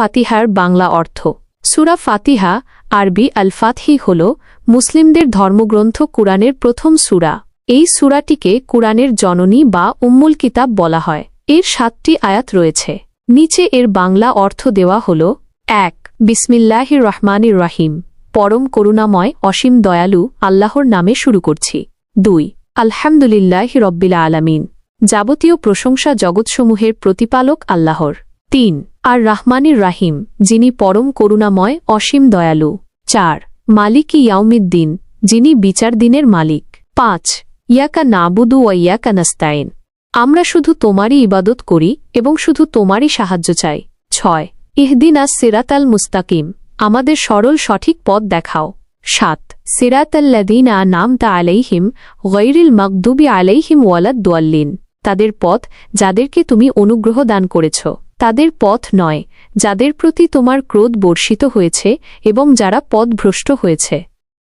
ফাতিহার বাংলা অর্থ। সূরা ফাতিহা আরবি আল ফাতহি হল মুসলিমদের ধর্মগ্রন্থ কুরআনের প্রথম সূরা। এই সূরাটিকে কুরআনের জননী বা উম্মুল কিতাব বলা হয়। এর ৭টি আয়াত রয়েছে। নিচে এর বাংলা অর্থ দেওয়া হল: ১ বিসমিল্লাহির রহমানির রহিম, পরম করুণাময় অসীম দয়ালু আল্লাহর নামে শুরু করছি। ২ আলহামদুলিল্লাহি রব্বিল আলামিন, যাবতীয় প্রশংসা জগৎসমূহের প্রতিপালক আল্লাহর। ৩ আর রাহমানির রাহিম, যিনি পরম করুণাময় অসীম দয়ালু। ৪ মালিকি ইয়াউমিদ্দিন, যিনি বিচার দিনের মালিক। ৫ ইয়াকা নাবুদু ওয়া ইয়াকা নাস্তাইন, আমরা শুধু তোমারই ইবাদত করি এবং শুধু তোমারই সাহায্য চাই। ৬ ইহদিনাস সিরাতাল মুস্তাকিম, আমাদের সরল সঠিক পথ দেখাও। ৭ সিরাতাল্লাযীনা আন'আমতা আলাইহিম গায়রিল মাগদুবি আলাইহিম ওয়ালাদ-দাল্লিন, তাদের পথ যাদেরকে তুমি অনুগ্রহ দান করেছ, তাদের পথ নয় যাদের প্রতি তোমার ক্রোধ বর্ষিত হয়েছে এবং যারা পথভ্রষ্ট হয়েছে।